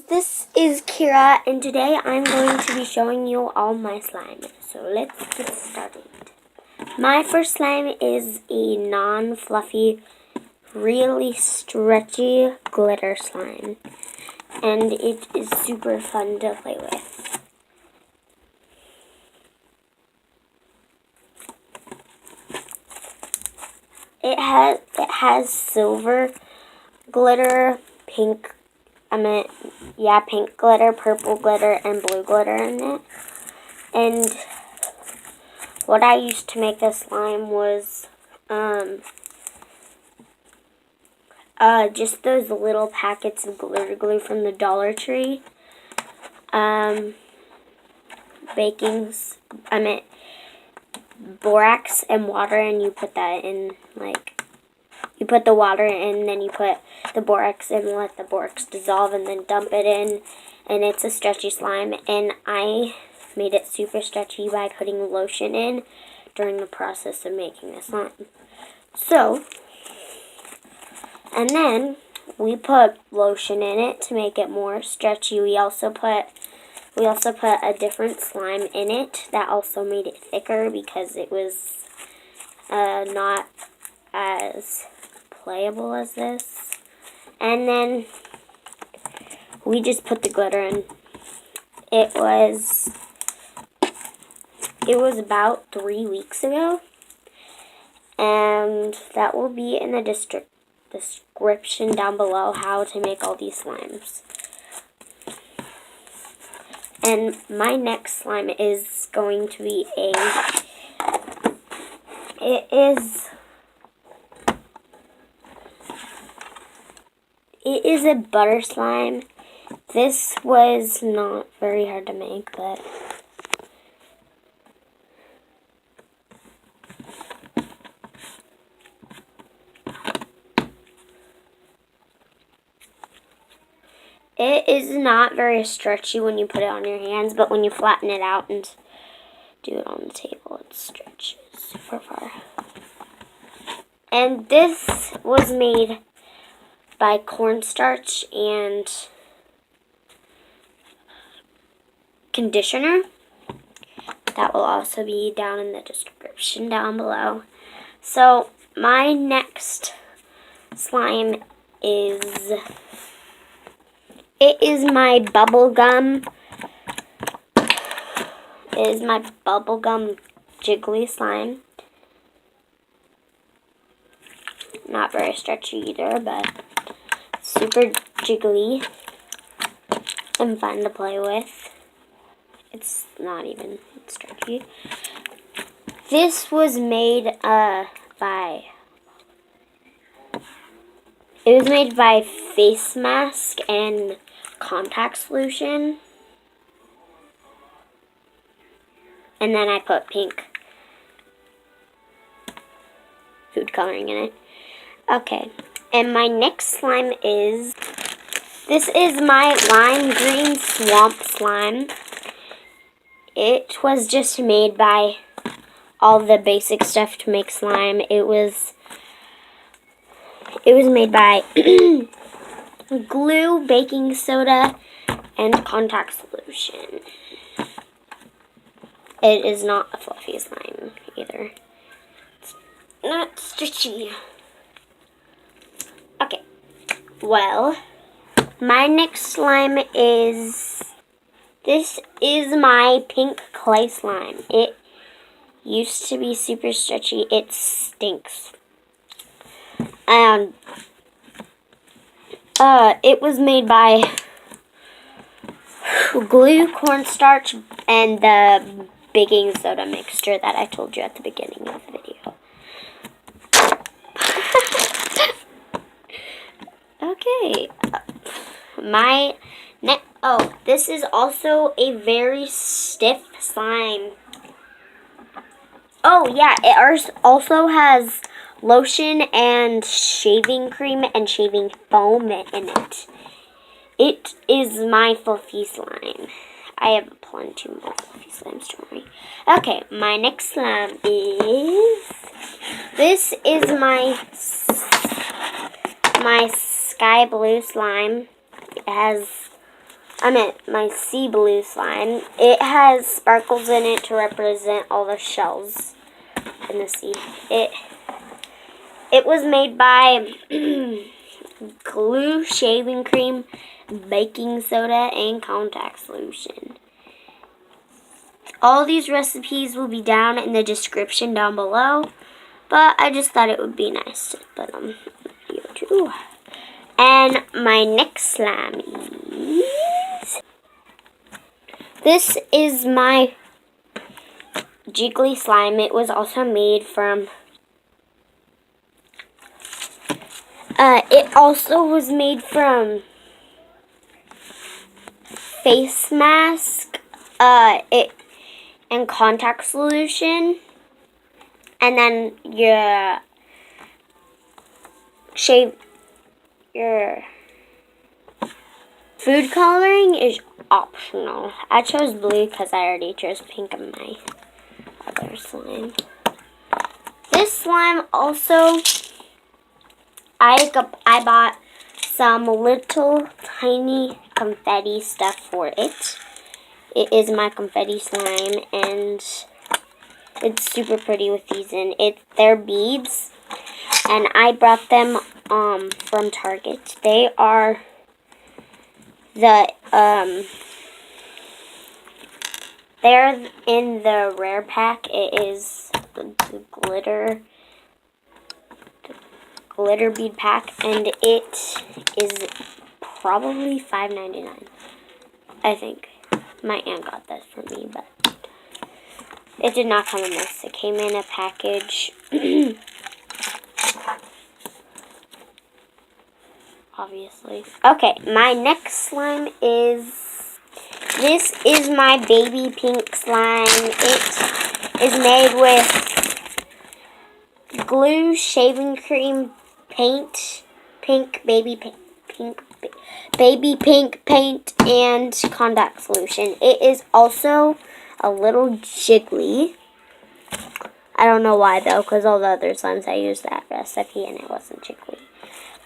this is Kira, and today I'm going to be showing you all my slime. So let's get started. My first slime is a non-fluffy, really stretchy glitter slime, and it is super fun to play with. It has silver glitter, pink glitter, purple glitter, and blue glitter in it. And what I used to make this slime was just those little packets of glitter glue from the Dollar Tree. Borax and water, and you put that in, you put the water in, then you put the borax in, let the borax dissolve, and then dump it in, and it's a stretchy slime. And I made it super stretchy by putting lotion in during the process of making the slime. So, and then we put lotion in it to make it more stretchy. We also put a different slime in it that also made it thicker because it was not as playable as this. And then we just put the glitter in. It was about 3 weeks ago, and that will be in the description down below how to make all these slimes. And my next slime is going to be it is a butter slime. This was not very hard to make, but it is not very stretchy when you put it on your hands, but when you flatten it out and do it on the table, it stretches super far. And this was made by cornstarch and conditioner. That will also be down in the description down below. So my next slime is my bubblegum. It is my bubblegum jiggly slime. Not very stretchy either, but super jiggly and fun to play with. It's not even stretchy. This was made by face mask and contact solution. And then I put pink food coloring in it. Okay, and my next slime this is my lime green swamp slime. It was just made by all the basic stuff to make slime. It was made by glue, baking soda, and contact solution. It is not a fluffy slime either. It's not stretchy. Okay, well, my next slime this is my pink clay slime. It used to be super stretchy. It stinks. And it was made by glue, cornstarch, and the baking soda mixture that I told you at the beginning of the video. Okay, this is also a very stiff slime. Oh yeah, it also has lotion and shaving cream and shaving foam in it. It is my fluffy slime. I have plenty more fluffy slimes, don't worry. Okay, my next slime this is my sky blue slime. It has my sea blue slime. It has sparkles in it to represent all the shells in the sea. It was made by glue, shaving cream, baking soda, and contact solution. All these recipes will be down in the description down below, but I just thought it would be nice to put them in the video too. And my next slime is... This is my jiggly slime. It was also made from... it also was made from face mask, and contact solution, and then your food coloring is optional. I chose blue because I already chose pink in my other slime. This slime also, I bought some little tiny confetti stuff for it. It is my confetti slime, and it's super pretty with these in it. They're beads, and I brought them from Target. They are they're in the rare pack. It is the glitter bead pack, and it is probably $5.99. I think my aunt got this for me, but it did not come in this. It came in a package. Obviously. Okay, my next slime is... This is my baby pink slime. It is made with glue, shaving cream, paint, baby pink paint, and contact solution. It is also a little jiggly. I don't know why though, because all the other slimes I used that recipe and it wasn't jiggly.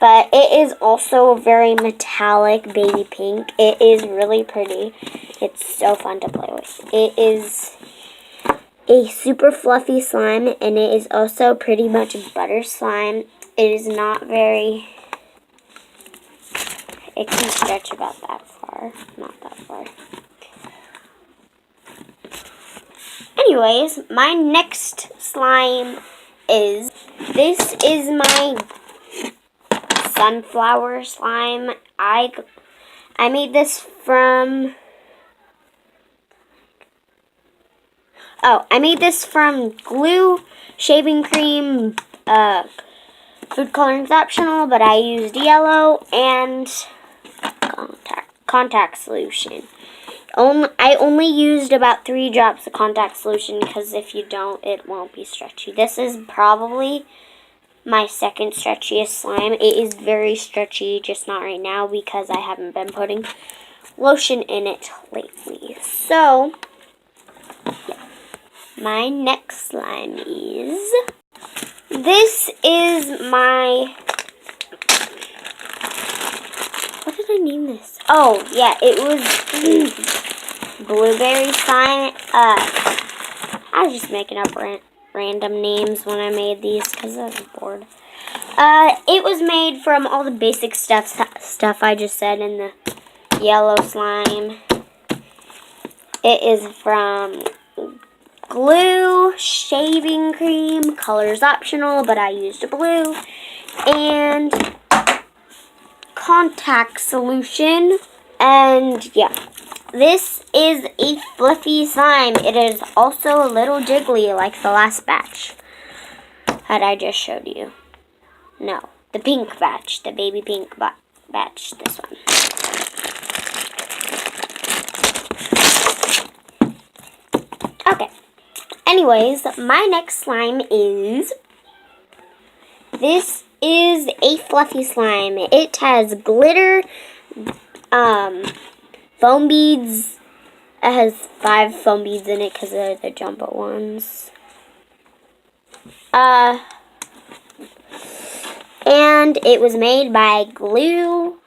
But it is also very metallic baby pink. It is really pretty. It's so fun to play with. It is a super fluffy slime, and it is also pretty much butter slime. It is not very... It can stretch about that far. Not that far. Anyways, my next slime is... This is my sunflower slime. I made this from... I made this from glue, shaving cream, food coloring is optional, but I used yellow, and contact solution. I only used about 3 drops of contact solution, because if you don't, it won't be stretchy. This is probably my second stretchiest slime. It is very stretchy, just not right now, because I haven't been putting lotion in it lately. So, yeah. My next slime is... This is my... What did I name this? Oh, yeah, it was blueberry slime. I was just making up random names when I made these because I was bored. It was made from all the basic stuff I just said in the yellow slime. It is from glue, shaving cream, colors optional, but I used blue, and contact solution. And yeah, this is a fluffy slime. It is also a little jiggly like the last batch that I just showed you. No, the pink batch, the baby pink batch, this one. Okay. Anyways, my next slime is... This is a fluffy slime. It has glitter, foam beads. It has 5 foam beads in it because they're the jumbo ones. And it was made by glue,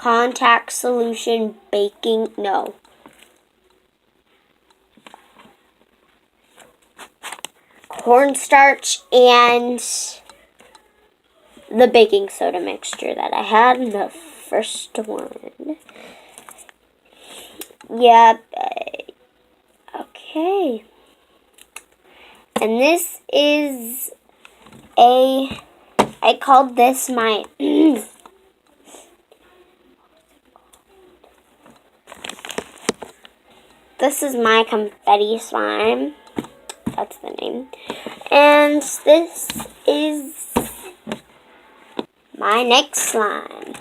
contact solution, baking, no. Cornstarch and the baking soda mixture that I had in the first one. Yep. Okay. And this is I called this my this is my confetti slime. That's the name. And this is my next slime.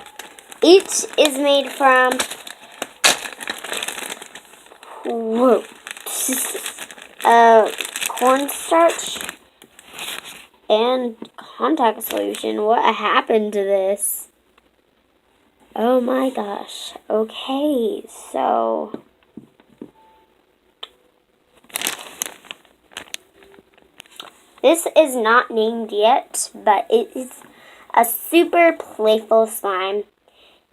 It is made from cornstarch and contact solution. What happened to this? Oh my gosh. Okay, so this is not named yet, but it is a super playful slime.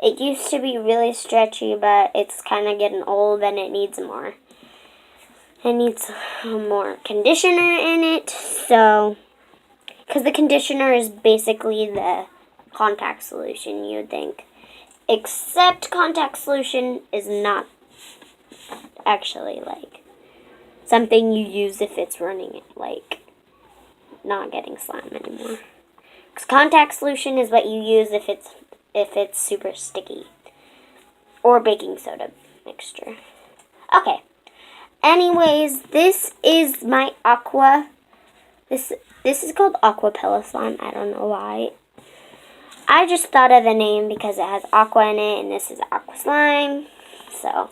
It used to be really stretchy, but it's kind of getting old and it needs more. It needs more conditioner in it, so, because the conditioner is basically the contact solution, you would think. Except contact solution is not actually, like, something you use if it's running, like, not getting slime anymore. Because contact solution is what you use if it's super sticky. Or baking soda mixture. Okay. Anyways, this is my aqua. This is called Aquapella slime. I don't know why. I just thought of the name because it has aqua in it, and this is aqua slime. So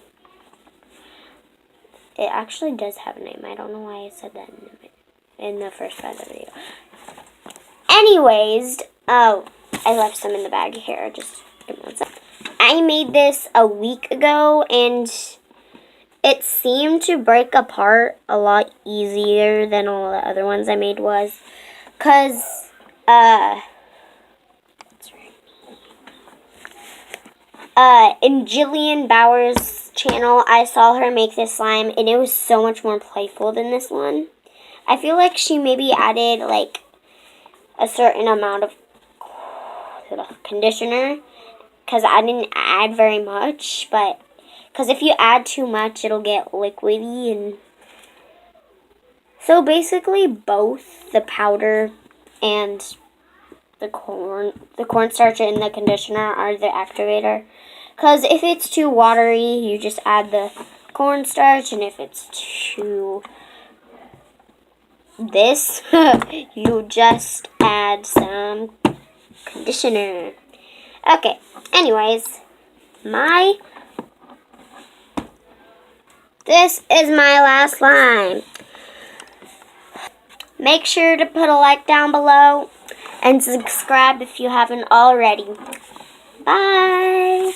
it actually does have a name. I don't know why I said that in the first part of the video. Anyways, oh, I left some in the bag here. Just give me one sec. I made this a week ago, and it seemed to break apart a lot easier than all the other ones I made was. Because, in Jillian Bauer's channel, I saw her make this slime, and it was so much more playful than this one. I feel like she maybe added, like, a certain amount of conditioner, because I didn't add very much, but because if you add too much, it'll get liquidy. And so basically both the powder and the cornstarch and the conditioner are the activator. Because if it's too watery, you just add the cornstarch, and if it's too this, you just add some conditioner. Okay, anyways, this is my last slime. Make sure to put a like down below and subscribe if you haven't already. Bye!